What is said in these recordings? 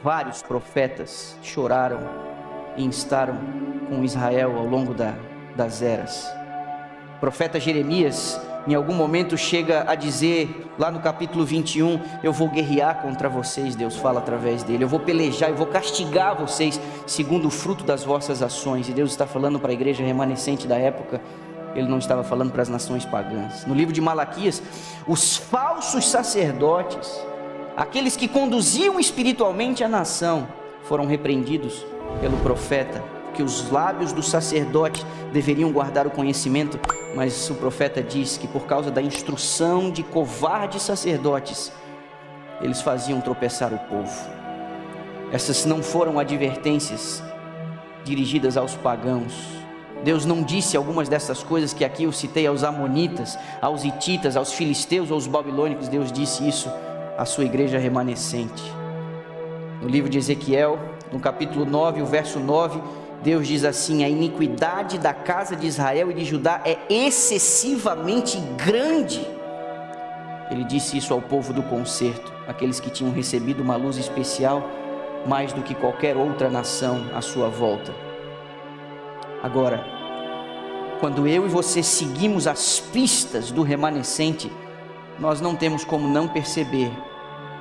Vários profetas choraram e instaram com Israel ao longo das eras. O profeta Jeremias, em algum momento, chega a dizer, lá no capítulo 21, eu vou guerrear contra vocês, Deus fala através dele, eu vou pelejar, eu vou castigar vocês, segundo o fruto das vossas ações. E Deus está falando para a igreja remanescente da época, ele não estava falando para as nações pagãs. No livro de Malaquias, os falsos sacerdotes, aqueles que conduziam espiritualmente a nação, foram repreendidos pelo profeta, que os lábios do sacerdote deveriam guardar o conhecimento, mas o profeta diz que por causa da instrução de covardes sacerdotes, eles faziam tropeçar o povo. Essas não foram advertências dirigidas aos pagãos. Deus não disse algumas dessas coisas que aqui eu citei aos amonitas, aos hititas, aos filisteus ou aos babilônicos. Deus disse isso à sua igreja remanescente. No livro de Ezequiel, no capítulo 9, o verso 9, Deus diz assim: a iniquidade da casa de Israel e de Judá é excessivamente grande. Ele disse isso ao povo do concerto, aqueles que tinham recebido uma luz especial mais do que qualquer outra nação à sua volta. Agora, quando eu e você seguimos as pistas do remanescente, nós não temos como não perceber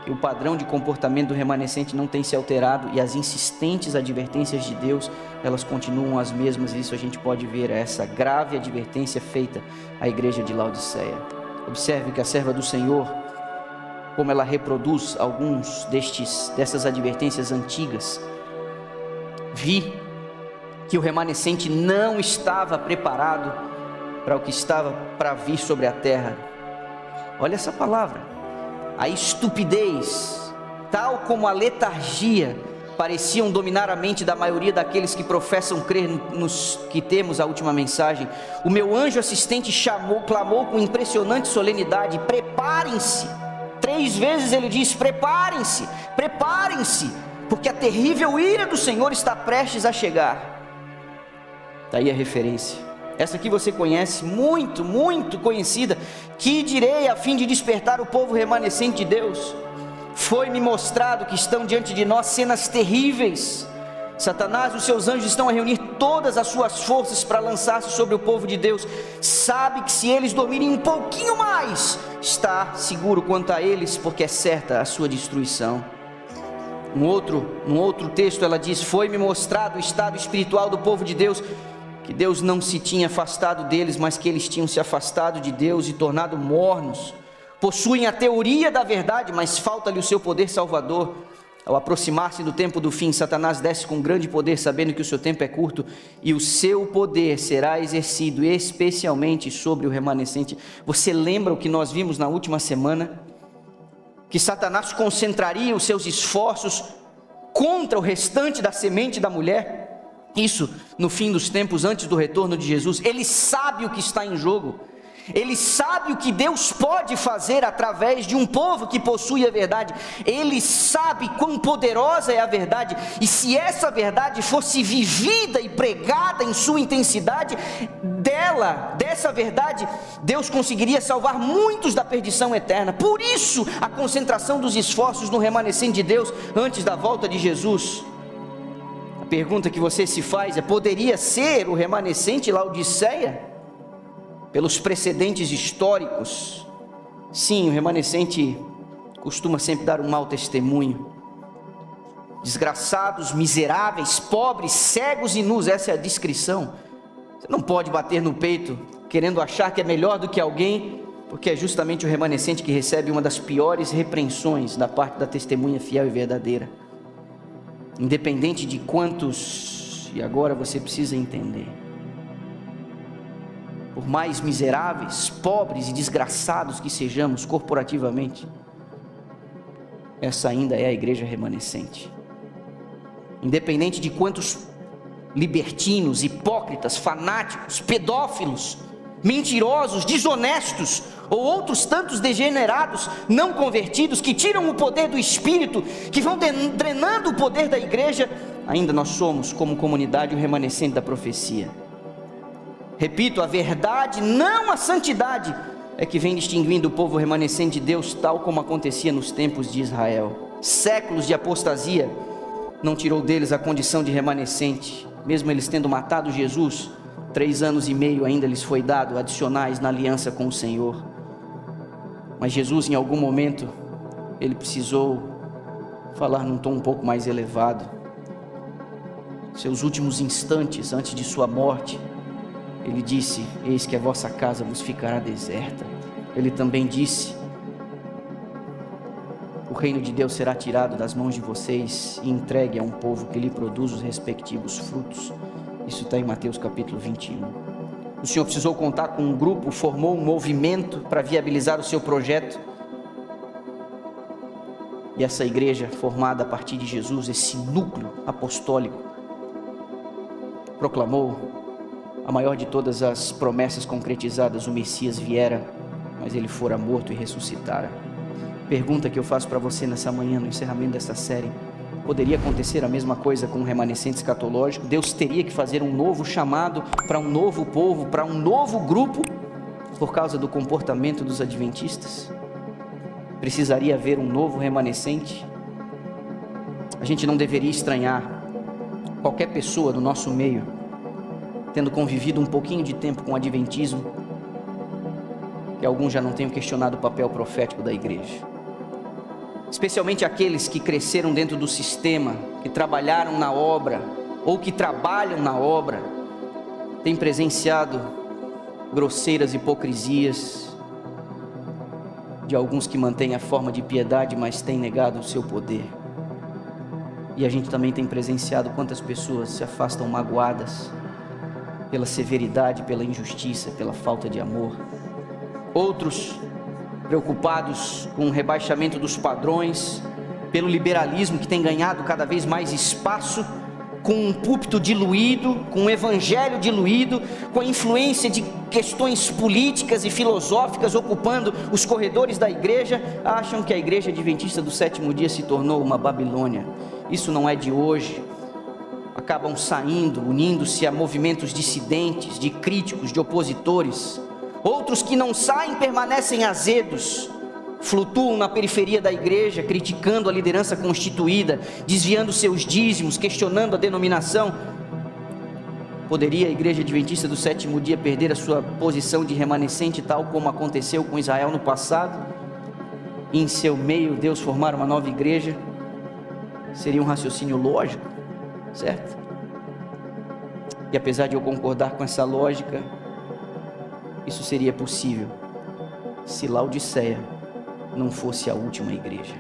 que o padrão de comportamento do remanescente não tem se alterado e as insistentes advertências de Deus, elas continuam as mesmas. E isso a gente pode ver, essa grave advertência feita à igreja de Laodiceia. Observe que a serva do Senhor, como ela reproduz alguns dessas advertências antigas. Vi que o remanescente não estava preparado para o que estava para vir sobre a terra. Olha essa palavra: a estupidez, tal como a letargia, pareciam dominar a mente da maioria daqueles que professam crer nos que temos a última mensagem. O meu anjo assistente clamou com impressionante solenidade: preparem-se. 3 vezes ele diz: preparem-se, preparem-se, porque a terrível ira do Senhor está prestes a chegar. Daí a referência, essa aqui você conhece, muito, muito conhecida. Que direi a fim de despertar o povo remanescente de Deus? Foi-me mostrado que estão diante de nós cenas terríveis. Satanás e os seus anjos estão a reunir todas as suas forças para lançar-se sobre o povo de Deus. Sabe que se eles dormirem um pouquinho mais, está seguro quanto a eles, porque é certa a sua destruição. Num outro texto ela diz: foi-me mostrado o estado espiritual do povo de Deus, que Deus não se tinha afastado deles, mas que eles tinham se afastado de Deus e tornado mornos. Possuem a teoria da verdade, mas falta-lhe o seu poder salvador. Ao aproximar-se do tempo do fim, Satanás desce com grande poder, sabendo que o seu tempo é curto, e o seu poder será exercido especialmente sobre o remanescente. Você lembra o que nós vimos na última semana? Que Satanás concentraria os seus esforços contra o restante da semente da mulher. Isso no fim dos tempos, antes do retorno de Jesus. Ele sabe o que está em jogo. Ele sabe o que Deus pode fazer através de um povo que possui a verdade. Ele sabe quão poderosa é a verdade. E se essa verdade fosse vivida e pregada em sua intensidade, dessa verdade, Deus conseguiria salvar muitos da perdição eterna. Por isso, a concentração dos esforços no remanescente de Deus antes da volta de Jesus. A pergunta que você se faz é: poderia ser o remanescente Laodiceia? Pelos precedentes históricos, sim, o remanescente costuma sempre dar um mau testemunho. Desgraçados, miseráveis, pobres, cegos e nus, essa é a descrição. Você não pode bater no peito querendo achar que é melhor do que alguém, porque é justamente o remanescente que recebe uma das piores repreensões da parte da testemunha fiel e verdadeira. Independente de quantos, e agora você precisa entender, por mais miseráveis, pobres e desgraçados que sejamos corporativamente, essa ainda é a igreja remanescente. Independente de quantos libertinos, hipócritas, fanáticos, pedófilos, mentirosos, desonestos ou outros tantos degenerados, não convertidos, que tiram o poder do Espírito, que vão drenando o poder da igreja, ainda nós somos, como comunidade, o remanescente da profecia. Repito, a verdade, não a santidade, é que vem distinguindo o povo remanescente de Deus, tal como acontecia nos tempos de Israel. séculos de apostasia, não tirou deles a condição de remanescente. Mesmo eles tendo matado Jesus, 3 anos e meio ainda lhes foi dado adicionais na aliança com o Senhor. Mas Jesus, em algum momento, ele precisou falar num tom um pouco mais elevado. Seus últimos instantes antes de sua morte, ele disse: eis que a vossa casa vos ficará deserta. Ele também disse: o reino de Deus será tirado das mãos de vocês e entregue a um povo que lhe produz os respectivos frutos. Isso está em Mateus capítulo 21. O Senhor precisou contar com um grupo, formou um movimento para viabilizar o seu projeto. E essa igreja formada a partir de Jesus, esse núcleo apostólico, proclamou a maior de todas as promessas concretizadas: o Messias viera, mas ele fora morto e ressuscitara. Pergunta que eu faço para você nessa manhã, no encerramento desta série: poderia acontecer a mesma coisa com o remanescente escatológico? Deus teria que fazer um novo chamado para um novo povo, para um novo grupo, por causa do comportamento dos adventistas? Precisaria haver um novo remanescente? A gente não deveria estranhar qualquer pessoa do nosso meio, tendo convivido um pouquinho de tempo com o adventismo, que alguns já não tenham questionado o papel profético da igreja. Especialmente aqueles que cresceram dentro do sistema, que trabalharam na obra, ou que trabalham na obra, têm presenciado grosseiras hipocrisias de alguns que mantêm a forma de piedade, mas têm negado o seu poder. E a gente também tem presenciado quantas pessoas se afastam magoadas pela severidade, pela injustiça, pela falta de amor. Outros preocupados com o rebaixamento dos padrões, pelo liberalismo que tem ganhado cada vez mais espaço, com um púlpito diluído, com um evangelho diluído, com a influência de questões políticas e filosóficas ocupando os corredores da igreja, acham que a igreja adventista do sétimo dia se tornou uma Babilônia. Isso não é de hoje. Acabam saindo, unindo-se a movimentos dissidentes, de críticos, de opositores. Outros que não saem permanecem azedos, flutuam na periferia da igreja, criticando a liderança constituída, desviando seus dízimos, questionando a denominação. Poderia a igreja adventista do sétimo dia perder a sua posição de remanescente, tal como aconteceu com Israel no passado, e em seu meio Deus formar uma nova igreja? Seria um raciocínio lógico, certo? E apesar de eu concordar com essa lógica, isso seria possível se Laodiceia não fosse a última igreja.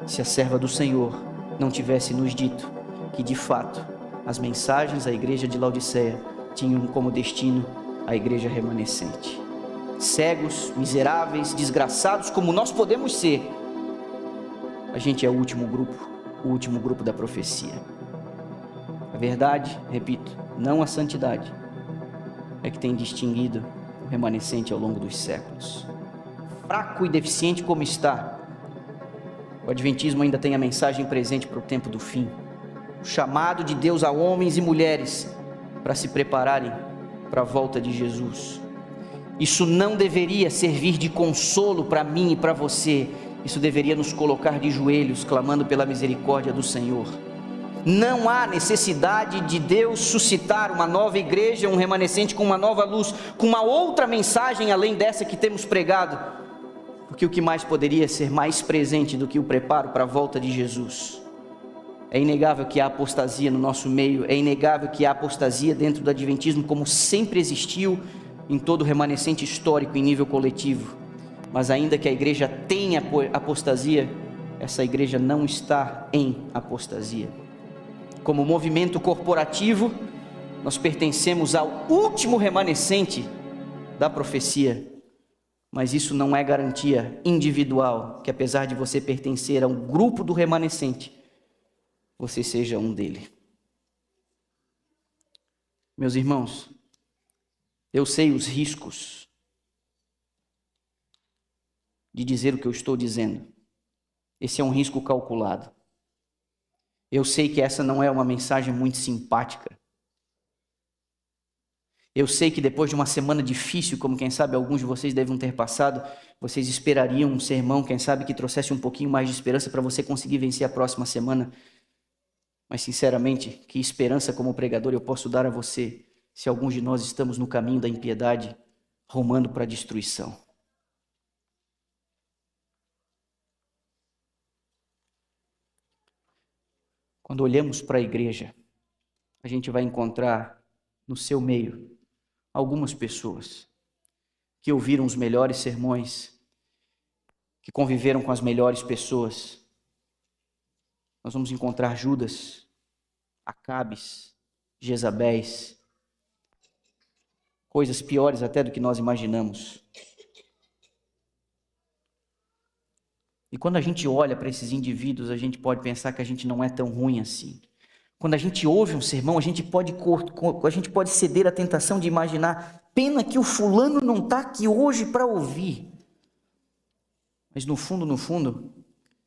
Se a serva do Senhor não tivesse nos dito que de fato as mensagens à igreja de Laodiceia tinham como destino a igreja remanescente. Cegos, miseráveis, desgraçados como nós podemos ser, a gente é o último grupo da profecia. A verdade, repito, não a santidade, é que tem distinguido o remanescente ao longo dos séculos. Fraco e deficiente como está, o adventismo ainda tem a mensagem presente para o tempo do fim. O chamado de Deus a homens e mulheres para se prepararem para a volta de Jesus. Isso não deveria servir de consolo para mim e para você. Isso deveria nos colocar de joelhos, clamando pela misericórdia do Senhor. Não há necessidade de Deus suscitar uma nova igreja, um remanescente com uma nova luz, com uma outra mensagem além dessa que temos pregado, porque o que mais poderia ser mais presente do que o preparo para a volta de Jesus? É inegável que há apostasia no nosso meio, é inegável que há apostasia dentro do adventismo, como sempre existiu em todo o remanescente histórico em nível coletivo. Mas ainda que a igreja tenha apostasia, essa igreja não está em apostasia. Como movimento corporativo, nós pertencemos ao último remanescente da profecia, mas isso não é garantia individual, que apesar de você pertencer a um grupo do remanescente, você seja um dele. Meus irmãos, eu sei os riscos de dizer o que eu estou dizendo. Esse é um risco calculado. Eu sei que essa não é uma mensagem muito simpática. Eu sei que depois de uma semana difícil, como quem sabe alguns de vocês devem ter passado, vocês esperariam um sermão, quem sabe que trouxesse um pouquinho mais de esperança para você conseguir vencer a próxima semana. Mas sinceramente, que esperança como pregador eu posso dar a você, se alguns de nós estamos no caminho da impiedade, rumando para a destruição? Quando olhamos para a igreja, a gente vai encontrar no seu meio algumas pessoas que ouviram os melhores sermões, que conviveram com as melhores pessoas. Nós vamos encontrar Judas, Acabes, Jezabéis, coisas piores até do que nós imaginamos. E quando a gente olha para esses indivíduos, a gente pode pensar que a gente não é tão ruim assim. Quando a gente ouve um sermão, a gente pode ceder à tentação de imaginar, pena que o fulano não está aqui hoje para ouvir. Mas no fundo,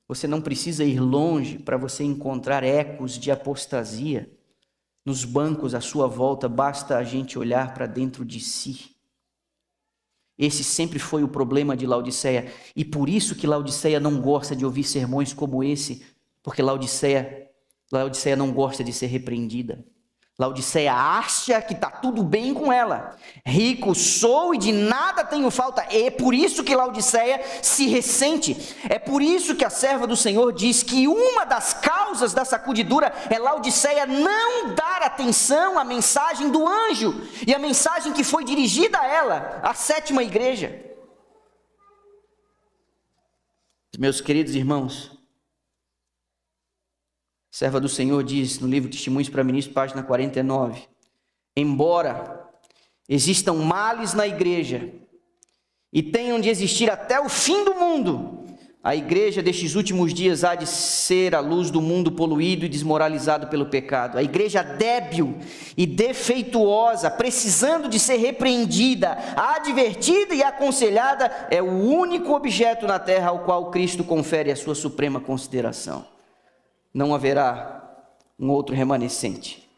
você não precisa ir longe para você encontrar ecos de apostasia nos bancos à sua volta, basta a gente olhar para dentro de si. Esse sempre foi o problema de Laodiceia, e por isso que Laodiceia não gosta de ouvir sermões como esse, porque Laodiceia não gosta de ser repreendida. Laodiceia acha que está tudo bem com ela. Rico sou e de nada tenho falta. É por isso que Laodiceia se ressente. É por isso que a serva do Senhor diz que uma das causas da sacudidura é Laodiceia não dar atenção à mensagem do anjo e a mensagem que foi dirigida a ela, a sétima igreja. Meus queridos irmãos, a serva do Senhor diz no livro Testemunhos para Ministros, página 49, embora existam males na igreja e tenham de existir até o fim do mundo, a igreja destes últimos dias há de ser a luz do mundo poluído e desmoralizado pelo pecado. A igreja débil e defeituosa, precisando de ser repreendida, advertida e aconselhada, é o único objeto na terra ao qual Cristo confere a sua suprema consideração. Não haverá um outro remanescente.